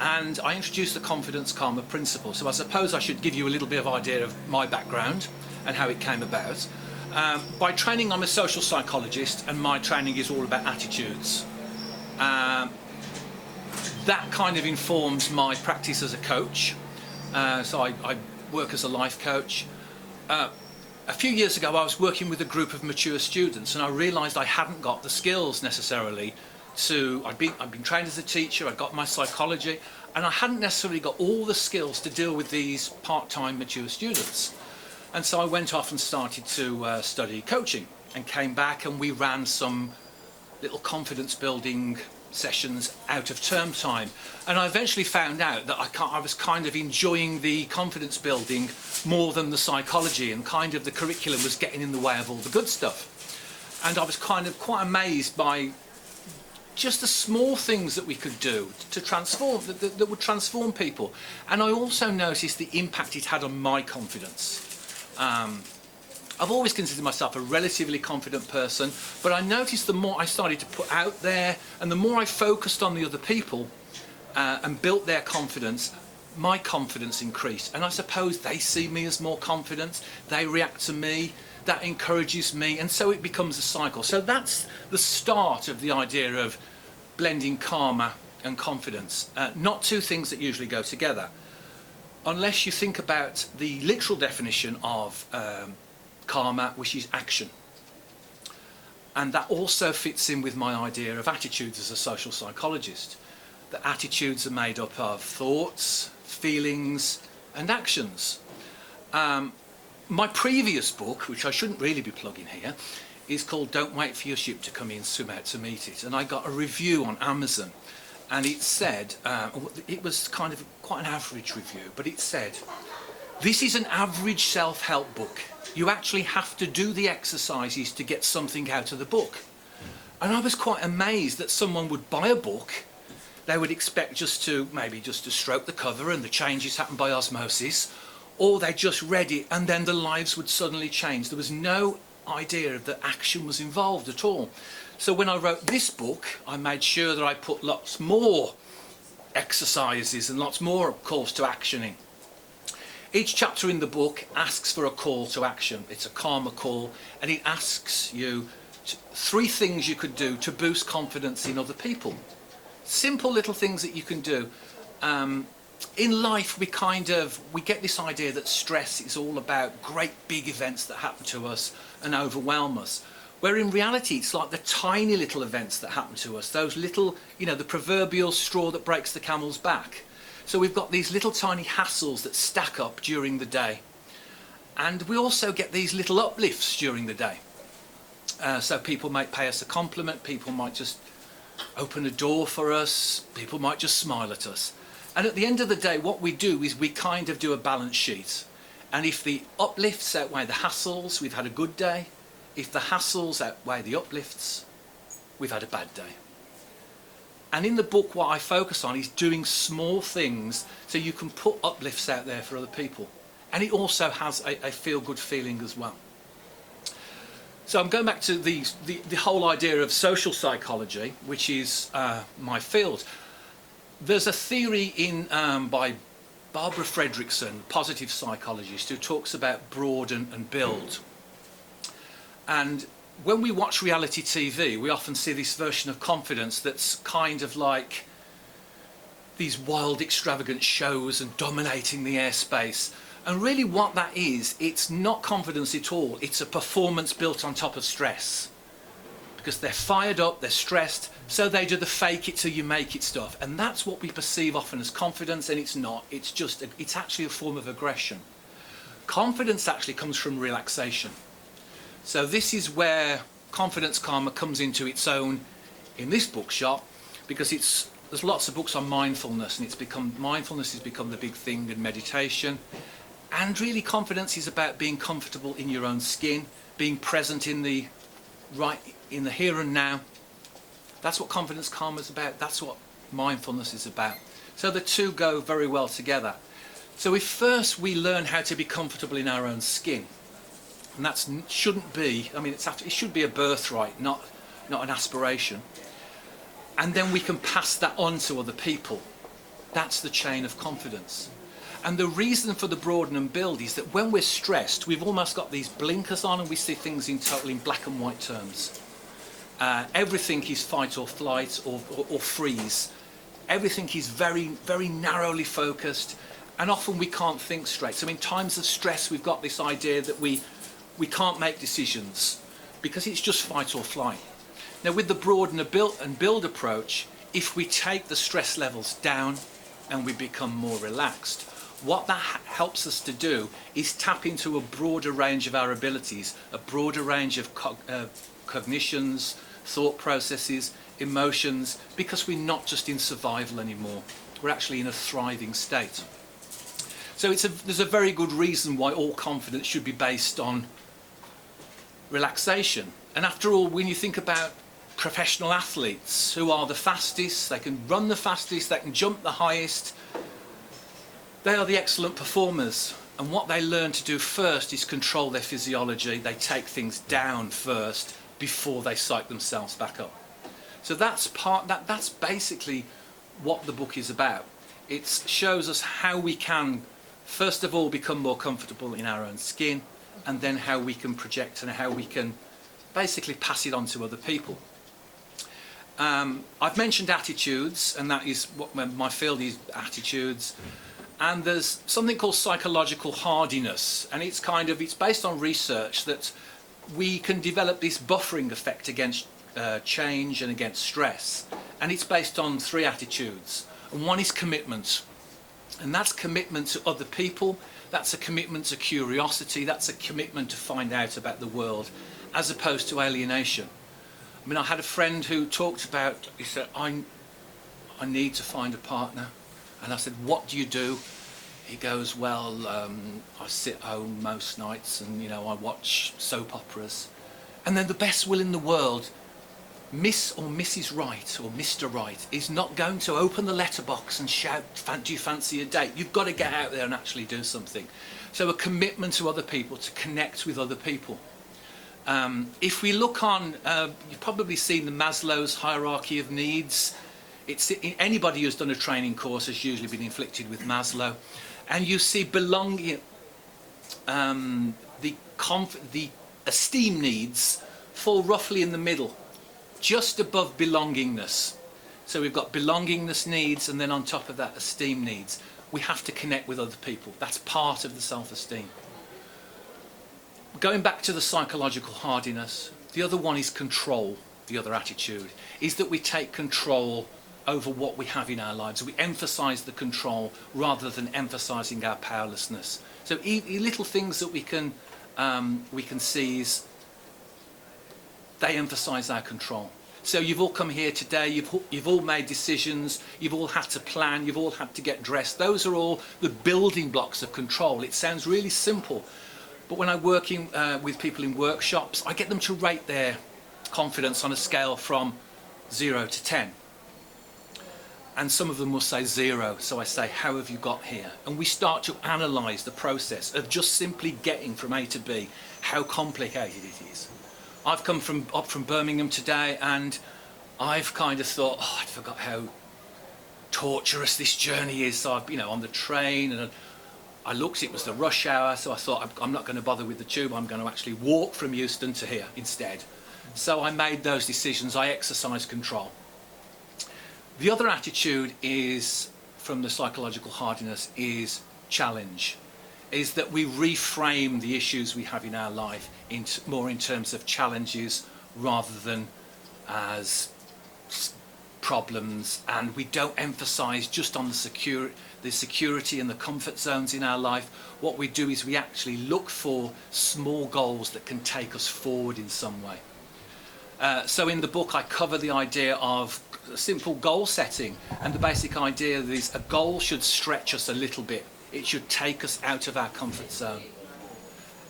and I introduced the confidence karma principle. So I suppose I should give you a little bit of idea of my background and how it came about. By training, I'm a social psychologist, and my training is all about attitudes. That kind of informs my practice as a coach. So I work as a life coach. A few years ago, I was working with a group of mature students, and I realised I hadn't got the skills necessarily to. I'd been trained as a teacher. I got my psychology, and I hadn't necessarily got all the skills to deal with these part-time mature students. And so I went off and started to study coaching, and came back, and we ran some little confidence building sessions out of term time, and I eventually found out that I was kind of enjoying the confidence building more than the psychology, and kind of the curriculum was getting in the way of all the good stuff. And I was kind of quite amazed by just the small things that we could do to transform, that would transform people. And I also noticed the impact it had on my confidence. I've always considered myself a relatively confident person, but I noticed the more I started to put out there, and the more I focused on the other people and built their confidence, my confidence increased. And I suppose they see me as more confident, they react to me, that encourages me, and so it becomes a cycle. So that's the start of the idea of blending karma and confidence. Not two things that usually go together, unless you think about the literal definition of karma, which is action. And that also fits in with my idea of attitudes as a social psychologist. That attitudes are made up of thoughts, feelings, and actions. My previous book, which I shouldn't really be plugging here, is called Don't Wait for Your Ship to Come In, Swim Out to Meet It. And I got a review on Amazon, and it said, it was kind of quite an average review, but it said, "This is an average self-help book. You actually have to do the exercises to get something out of the book." And I was quite amazed that someone would buy a book, they would expect just to stroke the cover and the changes happen by osmosis, or they just read it and then their lives would suddenly change. There was no idea that action was involved at all. So when I wrote this book, I made sure that I put lots more exercises and lots more calls to action in. Each chapter in the book asks for a call to action. It's a karma call, and it asks you 3 things you could do to boost confidence in other people. Simple little things that you can do. In life, we get this idea that stress is all about great big events that happen to us and overwhelm us, where in reality it's like the tiny little events that happen to us, those little, the proverbial straw that breaks the camel's back. So we've got these little tiny hassles that stack up during the day. And we also get these little uplifts during the day. So people might pay us a compliment, people might just open a door for us, people might just smile at us. And at the end of the day, what we do is we kind of do a balance sheet. And if the uplifts outweigh the hassles, we've had a good day. If the hassles outweigh the uplifts, we've had a bad day. And in the book, what I focus on is doing small things so you can put uplifts out there for other people. And it also has a feel-good feeling as well. So I'm going back to the whole idea of social psychology, which is my field. There's a theory by Barbara Fredrickson, positive psychologist, who talks about broaden and build. And when we watch reality TV, we often see this version of confidence that's kind of like these wild, extravagant shows and dominating the airspace. And really what that is, it's not confidence at all. It's a performance built on top of stress. Because they're fired up, they're stressed, so they do the fake it till you make it stuff. And that's what we perceive often as confidence, and it's not. It's actually a form of aggression. Confidence actually comes from relaxation. So this is where confidence karma comes into its own in this bookshop, because there's lots of books on mindfulness, and mindfulness has become the big thing, and meditation. And really confidence is about being comfortable in your own skin, being present in the here and now. That's what confidence karma is about. That's what mindfulness is about. So the two go very well together. So if first we learn how to be comfortable in our own skin, and that shouldn't be, it should be a birthright, not an aspiration. And then we can pass that on to other people. That's the chain of confidence. And the reason for the broaden and build is that when we're stressed, we've almost got these blinkers on and we see things in totally in black and white terms. Everything is fight or flight or freeze. Everything is very, very narrowly focused, and often we can't think straight. So in times of stress, we've got this idea that we can't make decisions because it's just fight or flight. Now with the broaden and build approach, if we take the stress levels down and we become more relaxed, what that helps us to do is tap into a broader range of our abilities, a broader range of cognitions, thought processes, emotions, because we're not just in survival anymore. We're actually in a thriving state. So there's a very good reason why all confidence should be based on relaxation. And after all, when you think about professional athletes who are the fastest, they can run the fastest, they can jump the highest, they are the excellent performers, and what they learn to do first is control their physiology. They take things down first before they psych themselves back up. So that's basically what the book is about. It shows us how we can first of all become more comfortable in our own skin, and then how we can project and how we can basically pass it on to other people. I've mentioned attitudes, and that is what my field is, attitudes. And there's something called psychological hardiness, and it's based on research that we can develop this buffering effect against change and against stress, and it's based on 3 attitudes. And one is commitment, and that's commitment to other people, that's a commitment to curiosity, that's a commitment to find out about the world, as opposed to alienation. I mean, I had a friend who talked about, he said, I need to find a partner. And I said, what do you do? He goes, well, I sit home most nights and, I watch soap operas. And then the best will in the world, Miss or Mrs. Right or Mr. Right is not going to open the letterbox and shout, do you fancy a date? You've got to get out there and actually do something. So a commitment to other people, to connect with other people. If we look on, you've probably seen the Maslow's hierarchy of needs. Anybody who's done a training course has usually been inflicted with Maslow, and you see belonging, the esteem needs fall roughly in the middle, just above belongingness. So we've got belongingness needs, and then on top of that, esteem needs. We have to connect with other people. That's part of the self-esteem. Going back to the psychological hardiness, the other one is control. The other attitude is that we take control over what we have in our lives. We emphasize the control rather than emphasizing our powerlessness. So little things that we can seize, they emphasize our control. So you've all come here today, you've all made decisions, you've all had to plan, you've all had to get dressed. Those are all the building blocks of control. It sounds really simple, but when I'm working with people in workshops, I get them to rate their confidence on a scale from 0 to 10. And some of them will say 0, so I say, how have you got here? And we start to analyse the process of just simply getting from A to B, how complicated it is. I've come up from Birmingham today, and I've kind of thought, I forgot how torturous this journey is. So I've, on the train, and I looked, it was the rush hour, so I thought, I'm not going to bother with the tube, I'm going to actually walk from Euston to here instead. So I made those decisions, I exercised control. The other attitude is, from the psychological hardiness, is challenge. Is that we reframe the issues we have in our life more in terms of challenges rather than as problems, and we don't emphasize just on the security and the comfort zones in our life. What we do is we actually look for small goals that can take us forward in some way. So in the book I cover the idea of simple goal setting, and the basic idea is a goal should stretch us a little bit. It should take us out of our comfort zone.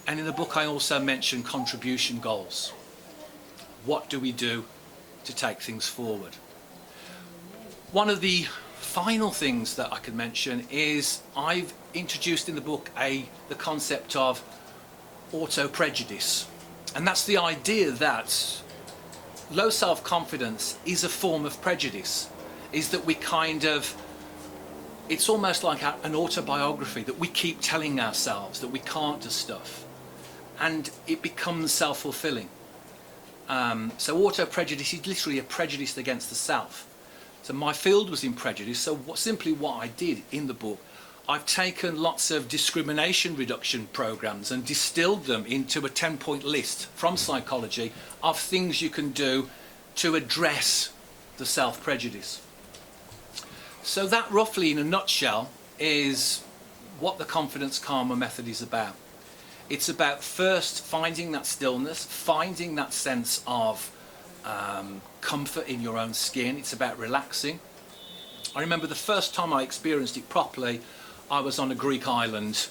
And in the book I also mention contribution goals. What do we do to take things forward? One of the final things that I could mention is I've introduced in the book the concept of auto-prejudice. And that's the idea that low self-confidence is a form of prejudice, is that we kind of it's almost like an autobiography that we keep telling ourselves that we can't do stuff, and it becomes self-fulfilling. So auto-prejudice is literally a prejudice against the self. So my field was in prejudice, so simply what I did in the book, I've taken lots of discrimination reduction programs and distilled them into a 10-point list from psychology of things you can do to address the self-prejudice. So that roughly in a nutshell is what the confidence karma method is about. It's about first finding that stillness, finding that sense of comfort in your own skin. It's about relaxing. I remember the first time I experienced it properly, I was on a Greek island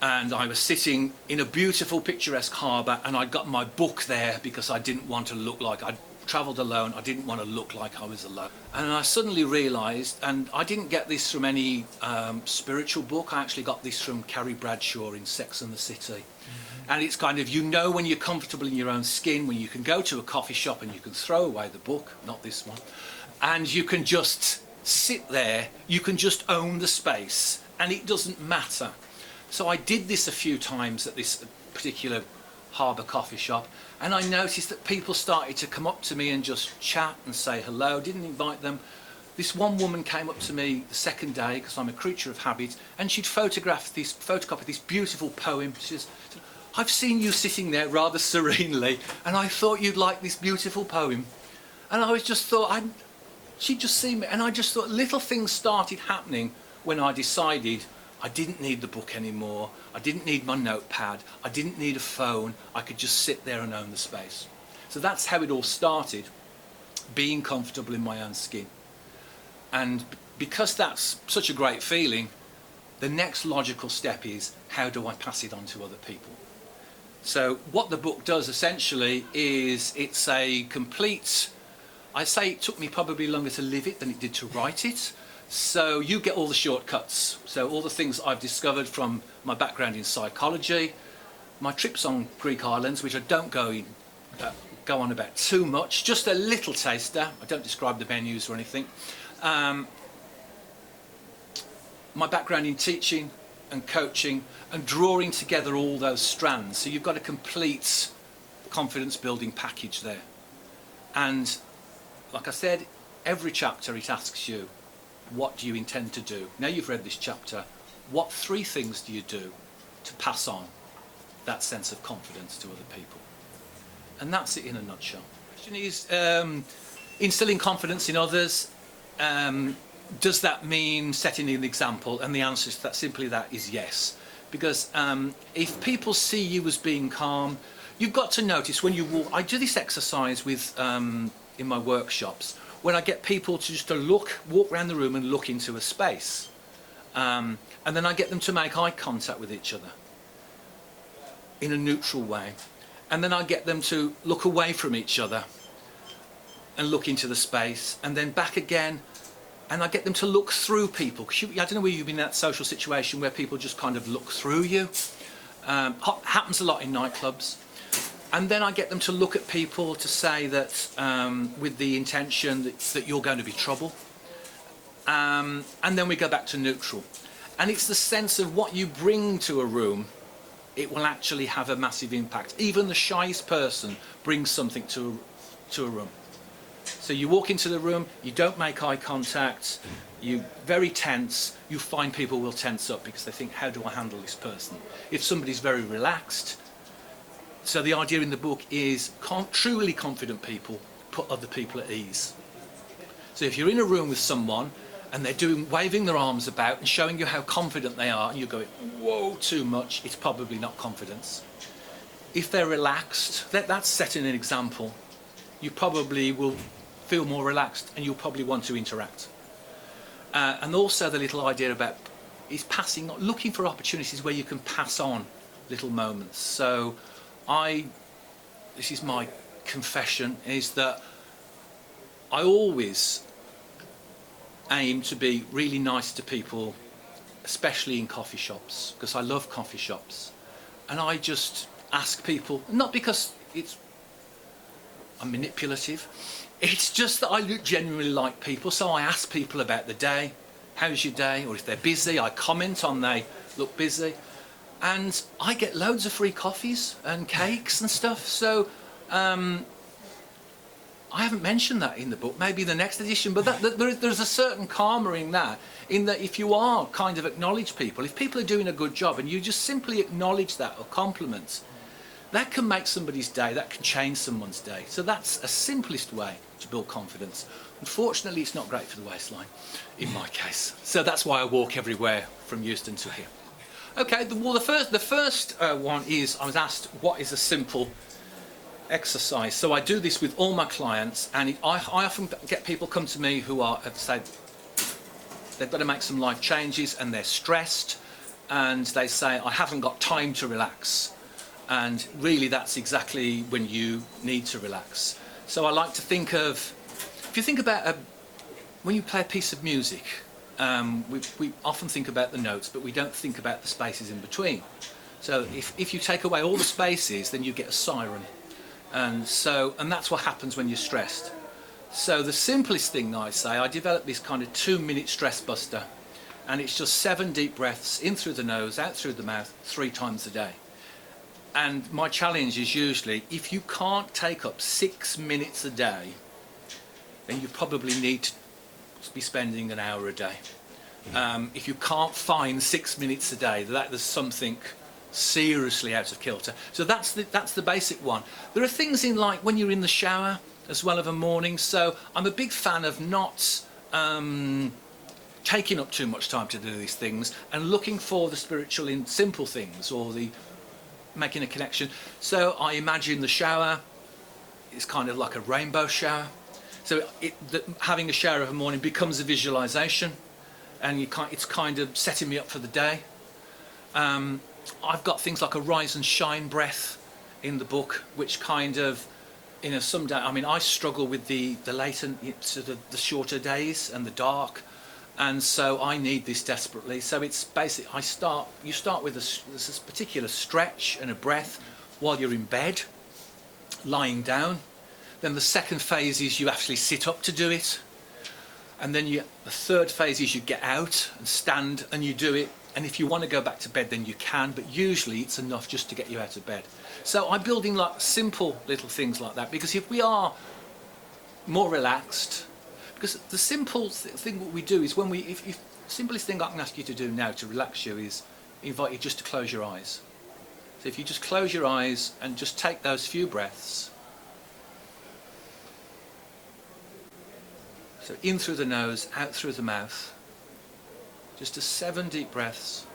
and I was sitting in a beautiful picturesque harbour, and I got my book there because I didn't want to look like I'd travelled alone. I didn't want to look like I was alone. And I suddenly realised, and I didn't get this from any spiritual book, I actually got this from Carrie Bradshaw in Sex and the City. And it's kind of, you know, when you're comfortable in your own skin, when you can go to a coffee shop and you can throw away the book, not this one, and you can just sit there, you can just own the space, and it doesn't matter. So I did this a few times at this particular harbour coffee shop, and I noticed that people started to come up to me and just chat and say hello. Didn't invite them. This one woman came up to me the second day, because I'm a creature of habit, and she'd photocopied this beautiful poem. She says, "I've seen you sitting there rather serenely, and I thought you'd like this beautiful poem." And I was just thought, she'd just seen me, and I just thought little things started happening when I decided I didn't need the book anymore, I didn't need my notepad, I didn't need a phone, I could just sit there and own the space. So that's how it all started, being comfortable in my own skin. And because that's such a great feeling, the next logical step is, how do I pass it on to other people? So what the book does essentially is, it's a complete, I say it took me probably longer to live it than it did to write it. So you get all the shortcuts. So all the things I've discovered from my background in psychology, my trips on Greek islands, which I don't go on about too much, just a little taster. I don't describe the menus or anything. My background in teaching and coaching and drawing together all those strands. So you've got a complete confidence building package there. And like I said, every chapter it asks you, what do you intend to do? Now you've read this chapter, what 3 things do you do to pass on that sense of confidence to other people? And that's it in a nutshell. The question is, instilling confidence in others, does that mean setting an example? And the answer to that, simply that, is yes. Because if people see you as being calm, you've got to notice when you walk. I do this exercise with in my workshops, when I get people to just walk around the room and look into a space. And then I get them to make eye contact with each other in a neutral way. And then I get them to look away from each other and look into the space, and then back again. And I get them to look through people. I don't know whether you've been in that social situation where people just kind of look through you. Happens a lot in nightclubs. And then I get them to look at people to say that with the intention that you're going to be trouble. And then we go back to neutral. And it's the sense of what you bring to a room, it will actually have a massive impact. Even the shyest person brings something to a room. So you walk into the room, you don't make eye contact, you're very tense, you find people will tense up because they think, how do I handle this person? If somebody's very relaxed, so the idea in the book is truly confident people put other people at ease. So if you're in a room with someone and they're waving their arms about and showing you how confident they are, and you're going, whoa, too much, it's probably not confidence. If they're relaxed, that's setting an example. You probably will feel more relaxed and you'll probably want to interact. And also the little idea about is passing, looking for opportunities where you can pass on little moments. So this is my confession, is that I always aim to be really nice to people, especially in coffee shops, because I love coffee shops. And I just ask people, not because I'm manipulative, it's just that I genuinely like people, so I ask people about the day. how's your day? Or if they're busy, I comment on they look busy. And I get loads of free coffees and cakes and stuff. So I haven't mentioned that in the book, maybe the next edition, but there's a certain karma in that if you are kind of acknowledge people, if people are doing a good job and you just simply acknowledge that or compliment, that can make somebody's day, that can change someone's day. So that's a simplest way to build confidence. Unfortunately, it's not great for the waistline, in my case. So that's why I walk everywhere from Euston to here. Okay, the first one is, I was asked, what is a simple exercise? So I do this with all my clients, and I often get people come to me who are, say, they've got to make some life changes and they're stressed, and they say, I haven't got time to relax. And really that's exactly when you need to relax. So I like to think of, if you think about when you play a piece of music, we often think about the notes, but we don't think about the spaces in between. So if you take away all the spaces, then you get a siren. And that's what happens when you're stressed. So the simplest thing I say, I developed this kind of 2-minute stress buster, and it's just 7 deep breaths in through the nose, out through the mouth, 3 times a day. And my challenge is usually, if you can't take up 6 minutes a day, then you probably need to be spending an hour a day. If you can't find 6 minutes a day, there's something seriously out of kilter. So that's the basic one. There are things in, like when you're in the shower as well of a morning. So I'm a big fan of not taking up too much time to do these things and looking for the spiritual in simple things, or the making a connection. So I imagine the shower is kind of like a rainbow shower. So having a shower of a morning becomes a visualization, and it's kind of setting me up for the day. I've got things like a rise and shine breath in the book, which kind of, some day, I struggle with the latent, sort of the shorter days and the dark, and so I need this desperately. So it's basically, you start with this particular stretch and a breath while you're in bed, lying down. Then the second phase is you actually sit up to do it. And then the third phase is you get out and stand and you do it. And if you want to go back to bed, then you can, but usually it's enough just to get you out of bed. So I'm building like simple little things like that, because if we are more relaxed, because the simple thing what we do is if simplest thing I can ask you to do now to relax you is invite you just to close your eyes. So if you just close your eyes and just take those few breaths. So in through the nose, out through the mouth. Just 7 deep breaths.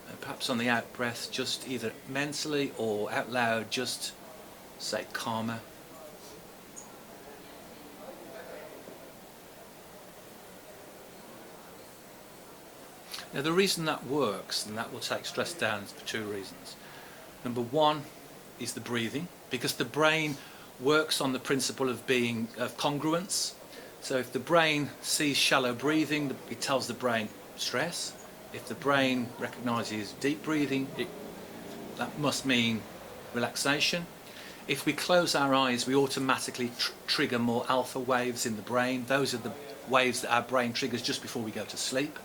And perhaps on the out breath, just either mentally or out loud, just say karma. Now the reason that works, and that will take stress down, is for 2 reasons. Number 1 is the breathing, because the brain works on the principle of congruence. So if the brain sees shallow breathing, it tells the brain stress. If the brain recognises deep breathing, that must mean relaxation. If we close our eyes, we automatically trigger more alpha waves in the brain. Those are the waves that our brain triggers just before we go to sleep.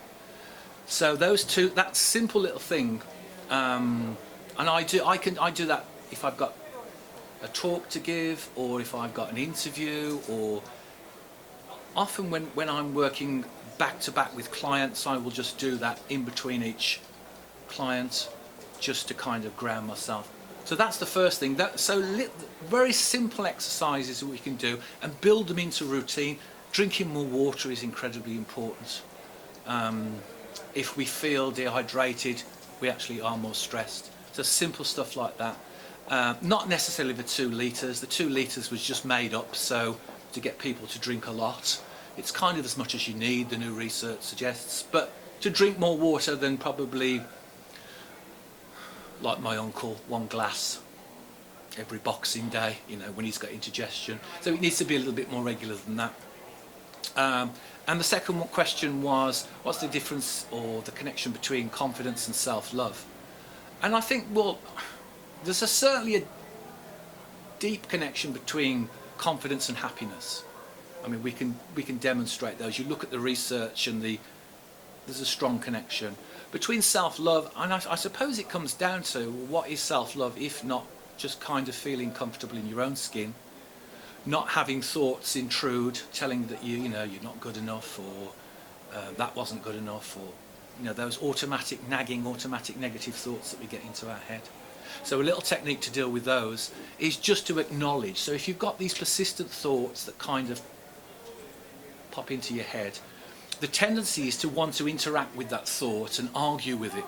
So those two, that simple little thing, and I do that if I've got a talk to give, or if I've got an interview, or often when I'm working back to back with clients, I will just do that in between each client, just to kind of ground myself. So that's the first thing. Very simple exercises that we can do and build them into routine. Drinking more water is incredibly important. If we feel dehydrated, we actually are more stressed. So simple stuff like that. Not necessarily the 2 litres. The 2 litres was just made up so to get people to drink a lot. It's kind of as much as you need, the new research suggests. But to drink more water than probably, like my uncle, 1 glass every Boxing Day, when he's got indigestion. So it needs to be a little bit more regular than that. And the second question was, what's the difference or the connection between confidence and self-love? And I think, well, there's certainly a deep connection between confidence and happiness. I mean, we can demonstrate those. You look at the research and there's a strong connection between self-love, and I suppose it comes down to what is self-love if not just kind of feeling comfortable in your own skin, not having thoughts intrude telling that you're not good enough, or that wasn't good enough, or those automatic nagging, automatic negative thoughts that we get into our head. So a little technique to deal with those is just to acknowledge. So if you've got these persistent thoughts that kind of pop into your head, the tendency is to want to interact with that thought and argue with it.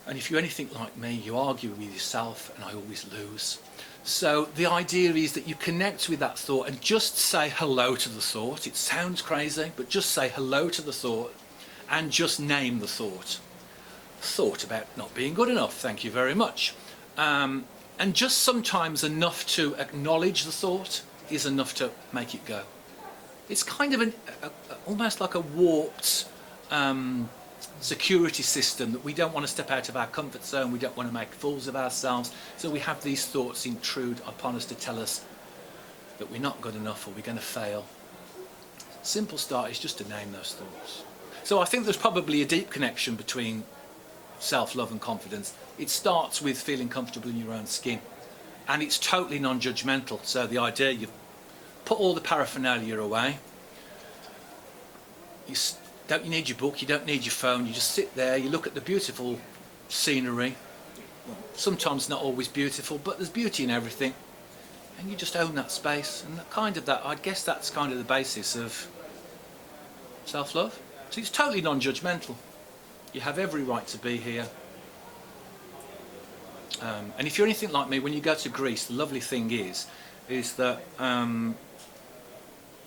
And if you're anything like me, you argue with yourself, and I always lose. So the idea is that you connect with that thought and just say hello to the thought. It sounds crazy, but just say hello to the thought and just name the thought. Thought about not being good enough, thank you very much. And just sometimes enough to acknowledge the thought is enough to make it go. It's kind of almost like a warped security system that we don't want to step out of our comfort zone, we don't want to make fools of ourselves, so we have these thoughts intrude upon us to tell us that we're not good enough or we're going to fail. Simple start is just to name those thoughts. So I think there's probably a deep connection between self-love and confidence. It starts with feeling comfortable in your own skin, and it's totally non-judgmental. So the idea, you put all the paraphernalia away, you don't need your book, you don't need your phone, you just sit there, you look at the beautiful scenery, sometimes not always beautiful, but there's beauty in everything, and you just own that space. And I guess that's kind of the basis of self-love. So it's totally non-judgmental. You have every right to be here. And if you're anything like me, when you go to Greece, the lovely thing is that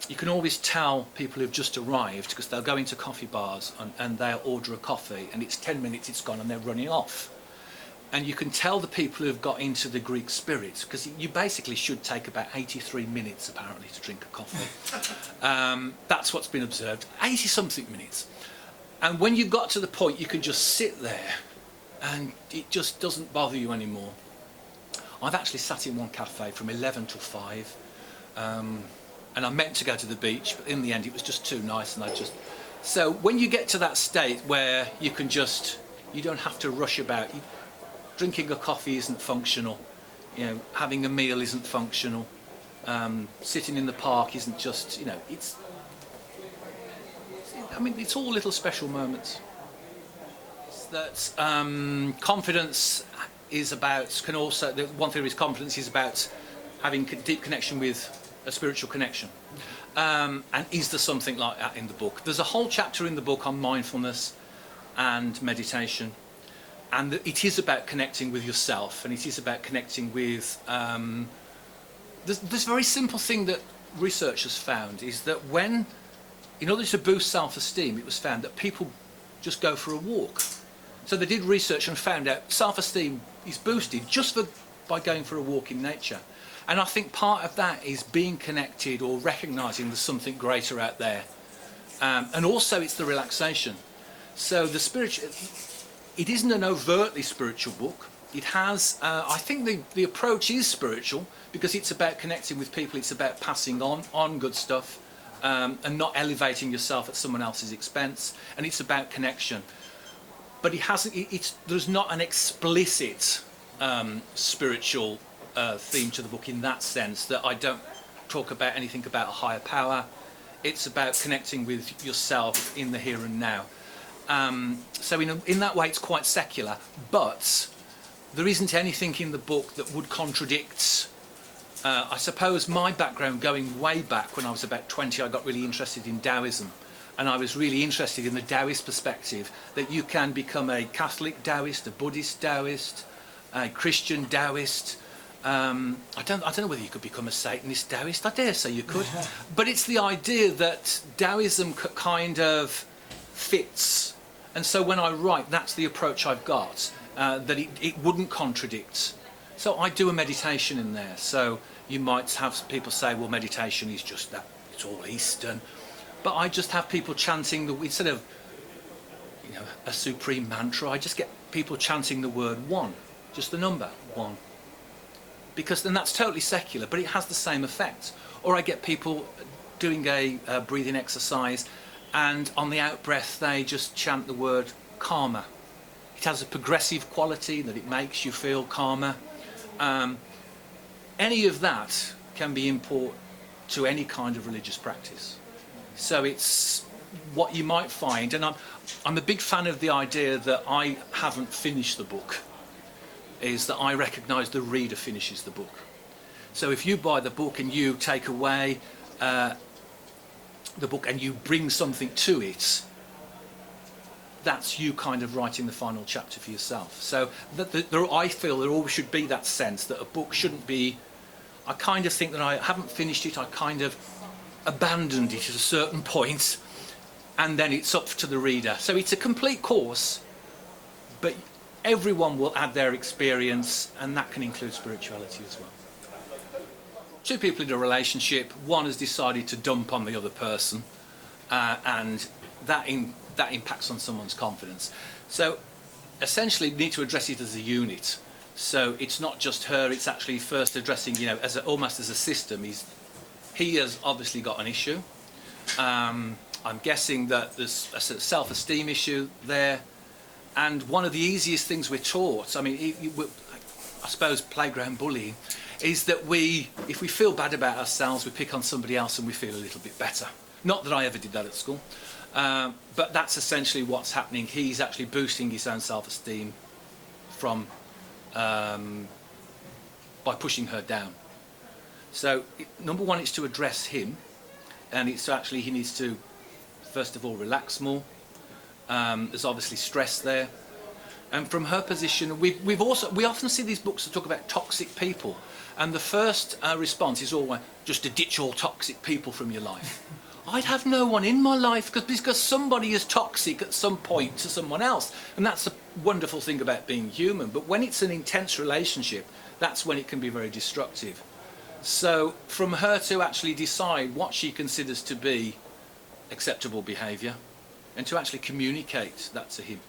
you can always tell people who've just arrived, because they'll go into coffee bars and they'll order a coffee, and it's 10 minutes, it's gone, and they're running off. And you can tell the people who've got into the Greek spirit, because you basically should take about 83 minutes apparently to drink a coffee. That's what's been observed, 80 something minutes. And when you've got to the point, you can just sit there and it just doesn't bother you anymore. I've actually sat in one cafe from 11 till 5. And I meant to go to the beach, but in the end it was just too nice, and So when you get to that state where you don't have to rush about, drinking a coffee isn't functional, having a meal isn't functional, sitting in the park isn't just, it's all little special moments. That confidence is about, one theory is confidence is about having deep connection with a spiritual connection. And is there something like that in the book? There's a whole chapter in the book on mindfulness and meditation, and it is about connecting with yourself, and it is about connecting with this very simple thing that researchers found is that in order to boost self-esteem, it was found that people just go for a walk. So they did research and found out self-esteem is boosted just by going for a walk in nature. And I think part of that is being connected or recognising there's something greater out there. And also it's the relaxation. So it isn't an overtly spiritual book. It has, I think the approach is spiritual because it's about connecting with people, it's about passing on good stuff, and not elevating yourself at someone else's expense, and it's about connection. But there's not an explicit spiritual theme to the book in that sense, that I don't talk about anything about a higher power. It's about connecting with yourself in the here and now. So in that way it's quite secular, but there isn't anything in the book that would contradict, I suppose, my background. Going way back when I was about 20, I got really interested in Taoism, and I was really interested in the Taoist perspective, that you can become a Catholic Taoist, a Buddhist Taoist, a Christian Taoist. I don't know whether you could become a Satanist Taoist. I dare say you could. But it's the idea that Taoism kind of fits. And so when I write, that's the approach I've got, that it wouldn't contradict. So I do a meditation in there. So you might have people say, well, meditation is just that, it's all Eastern. But I just have people chanting, instead of a supreme mantra, I just get people chanting the word one, just the number one. because then that's totally secular, but it has the same effect. Or I get people doing a breathing exercise, and on the out breath they just chant the word karma. It has a progressive quality that it makes you feel calmer. Any of that can be import to any kind of religious practice. So it's what you might find, and I'm a big fan of the idea that I haven't finished the book, is that I recognise the reader finishes the book. So if you buy the book and you take away the book and you bring something to it, that's you kind of writing the final chapter for yourself. So I feel there always should be that sense that a book shouldn't be, I kind of think that I haven't finished it, I kind of abandoned it at a certain point, and then it's up to the reader. So it's a complete course, but everyone will add their experience, and that can include spirituality as well. Two people in a relationship, one has decided to dump on the other person, and that impacts on someone's confidence. So essentially you need to address it as a unit. So it's not just her, it's actually first addressing, almost as a system. He has obviously got an issue. I'm guessing that there's a sort of self-esteem issue there. And one of the easiest things we're taught, I suppose playground bullying, is that if we feel bad about ourselves, we pick on somebody else and we feel a little bit better. Not that I ever did that at school, but that's essentially what's happening. He's actually boosting his own self-esteem by pushing her down. So number one is to address him, and it's actually he needs to first of all relax more. There's obviously stress there, and from her position, we often see these books that talk about toxic people, and the first response is always just to ditch all toxic people from your life. I'd have no one in my life because somebody is toxic at some point to someone else, and that's a wonderful thing about being human. But when it's an intense relationship, that's when it can be very destructive. So from her to actually decide what she considers to be acceptable behaviour, and to actually communicate that to him.